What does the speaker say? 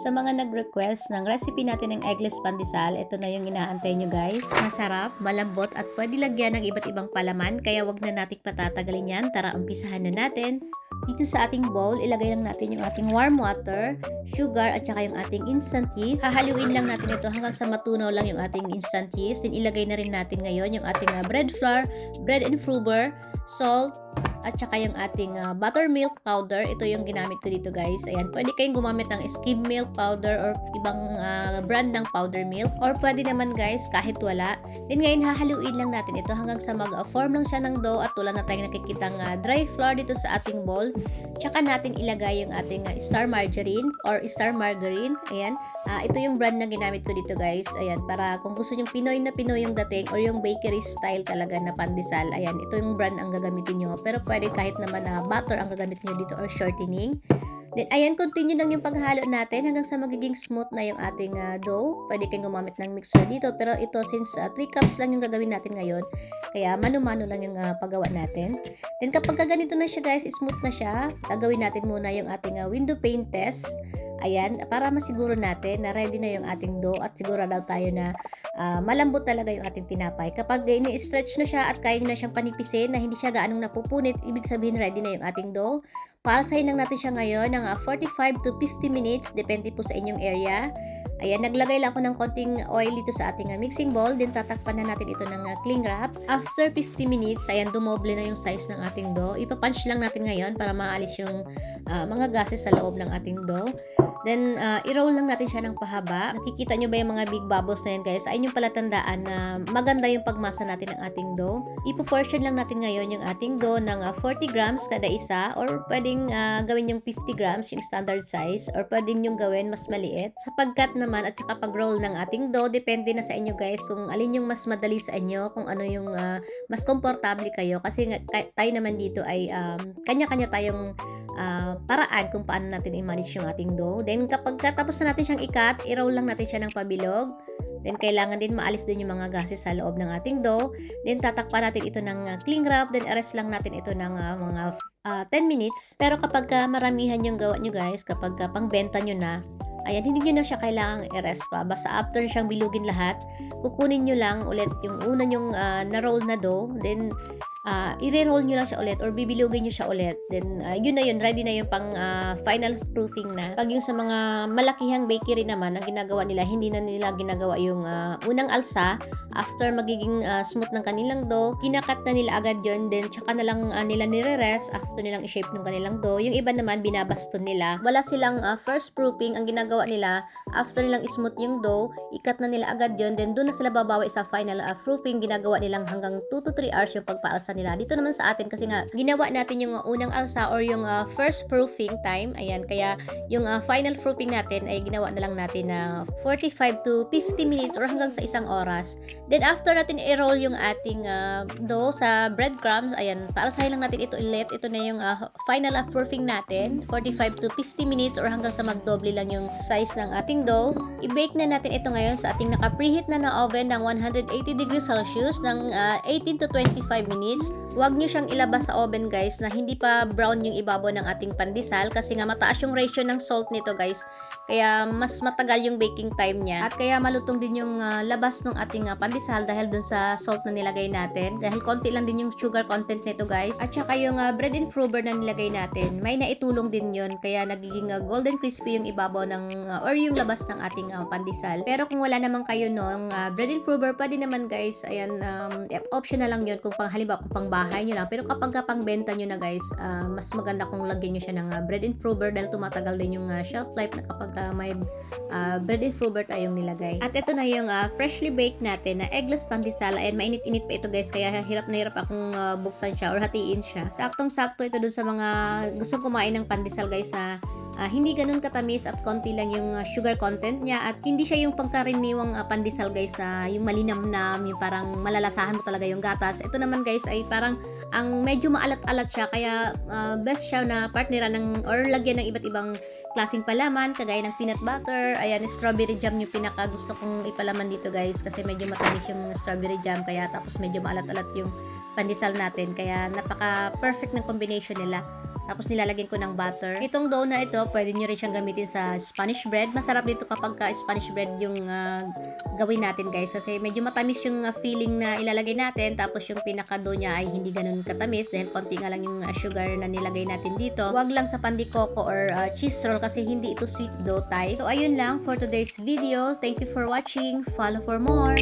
Sa mga nag-request ng recipe natin ng eggless pandesal, ito na yung inaantay nyo guys. Masarap, malambot at pwede lagyan ng iba't ibang palaman kaya wag na nating patatagalin yan. Tara, umpisahan na natin. Dito sa ating bowl, ilagay lang natin yung ating warm water, sugar at saka yung ating instant yeast. Hahaluin lang natin ito hanggang sa matunaw lang yung ating instant yeast. Then ilagay na rin natin ngayon yung ating bread flour, bread infruber, salt, at saka yung ating buttermilk powder. Ito yung ginamit ko dito guys. Ayan, pwede kayong gumamit ng skim milk powder or ibang brand ng powder milk. Or pwede naman guys, kahit wala. Then ngayon, hahaluin lang natin ito hanggang sa mag-form lang siya ng dough at wala na tayong nakikitang dry flour dito sa ating bowl. Tsaka natin ilagay yung ating star margarine or star margarine. Ayan, ito yung brand na ginamit ko dito guys. Ayan, para kung gusto nyong Pinoy na Pinoy yung dating or yung bakery style talaga na pandesal. Ayan, ito yung brand ang gagamitin nyo. Pero pwede kahit naman na butter ang gagamitin nyo dito or shortening. Then, ayan, continue lang yung paghalo natin hanggang sa magiging smooth na yung ating dough. Pwede kayong gumamit ng mixer dito. Pero ito, since 3 cups lang yung gagawin natin ngayon, kaya mano-mano lang yung paggawa natin. Then, kapag ganito na siya guys, smooth na siya, gagawin natin muna yung ating window pane test. Ayan, para masiguro natin na ready na yung ating dough at siguro daw tayo na malambot talaga yung ating tinapay. Kapag ini-stretch na siya at kaya nyo na siyang panipisin na hindi siya gaanong napupunit, ibig sabihin ready na yung ating dough. Paalsahin lang natin siya ngayon ng 45 to 50 minutes, depende po sa inyong area. Ayan, naglagay lang ako ng konting oil dito sa ating mixing bowl. Then tatakpan na natin ito ng cling wrap. After 50 minutes, ayan, dumoble na yung size ng ating dough. Ipapunch lang natin ngayon para maalis yung mga gases sa loob ng ating dough. Then, i-roll lang natin siya ng pahaba. Nakikita nyo ba yung mga big bubbles na yan guys? Ayun yung palatandaan na maganda yung pagmasa natin ng ating dough. Ipo-portion lang natin ngayon yung ating dough ng 40 grams kada isa or pwedeng gawin yung 50 grams yung standard size or pwedeng yung gawin mas maliit. Sapagkat naman at saka pag-roll ng ating dough, depende na sa inyo guys kung alin yung mas madali sa inyo, kung ano yung mas komportable kayo. Kasi tayo naman dito ay kanya-kanya tayong paraan kung paano natin i-manage yung ating dough. Then kapag tapos na natin siyang ikat, i-roll lang natin siya ng pabilog. Then kailangan din maalis din yung mga gases sa loob ng ating dough. Then tatakpan natin ito ng cling wrap. Then arrest lang natin ito ng mga 10 minutes. Pero kapag maramihan yung gawa nyo guys, kapag pangbenta nyo na, ayan, hindi nyo na siya kailangang i-rest pa. Basta after siyang bilugin lahat, kukunin nyo lang ulit yung una nyong na-roll na dough. Then, i-roll nyo lang siya ulit or bibilugin nyo siya ulit. Then, yun na yun. Ready na yung pang final proofing na. Pag yung sa mga malakihang bakery naman, ang ginagawa nila, hindi na nila ginagawa yung unang alsa. After magiging smooth ng kanilang dough, kinakat na nila agad yun. Then, tsaka na lang nila nire-rest after nilang i-shape ng kanilang dough. Yung iba naman, binabaston nila. Wala silang first proofing. Ang ginagawa nila, after nilang smooth yung dough, ikat na nila agad yun. Then, doon na sila babawi sa final proofing. Ginagawa nilang hanggang 2 to 3 hours yung pagpaalsa nila. Dito naman sa atin kasi nga ginawa natin yung unang alsa or yung first proofing time. Ayan, kaya yung final proofing natin ay ginawa na lang natin na 45 to 50 minutes or hanggang sa 1 oras. Then after natin i-roll yung ating dough sa breadcrumbs, ayan, paalsahin lang natin ito ulit. Ito na yung final proofing natin, 45 to 50 minutes or hanggang sa magdoble lang yung size ng ating dough. I-bake na natin ito ngayon sa ating naka-preheat na oven ng 180 degrees Celsius ng 18 to 25 minutes. Huwag nyo siyang ilabas sa oven guys na hindi pa brown yung ibabaw ng ating pandesal kasi nga mataas yung ratio ng salt nito guys. Kaya mas matagal yung baking time niya at kaya malutong din yung labas ng ating pandesal dahil dun sa salt na nilagay natin. Dahil konti lang din yung sugar content nito guys. At saka yung bread infruber na nilagay natin, may naitulong din yun kaya nagiging golden crispy yung ibabaw ng or yung labas ng ating pandesal. Pero kung wala naman kayo nung bread infruber, pwede naman guys, ayan, optional lang yun kung halimbawa kung pang bahay nyo lang. Pero kapag pangbenta nyo na guys, mas maganda kung lagyan nyo siya ng bread infruber dahil tumatagal din yung shelf life na kapag may bread infruber tayong nilagay. At ito na yung freshly baked natin na eggless pandesal. Ayan, mainit-init pa ito guys, kaya hirap na hirap akong buksan siya or hatiin siya. Saktong-sakto ito dun sa mga gustong kumain ng pandesal guys na hindi ganun katamis at konti lang yung sugar content niya at hindi siya yung pangkaraniwang pandesal guys na yung malinamnam, yung parang malalasahan mo talaga yung gatas. Ito naman guys ay parang ang medyo maalat-alat siya kaya best siya na partneran ng or lagyan ng iba't ibang klaseng palaman kagaya ng peanut butter. Ayan, strawberry jam yung pinaka gusto kong ipalaman dito guys kasi medyo matamis yung strawberry jam kaya tapos medyo maalat-alat yung pandesal natin kaya napaka perfect ng combination nila. Tapos nilalagyan ko ng butter. Itong dough na ito dito. Pwede nyo rin siyang gamitin sa Spanish bread. Masarap dito kapag Spanish bread yung gawin natin guys. Kasi medyo matamis yung feeling na ilalagay natin. Tapos yung pinaka-dough niya ay hindi ganun katamis dahil konti nga lang yung sugar na nilagay natin dito. Huwag lang sa pandikoko or cheese roll kasi hindi ito sweet dough type. So ayun lang for today's video. Thank you for watching. Follow for more.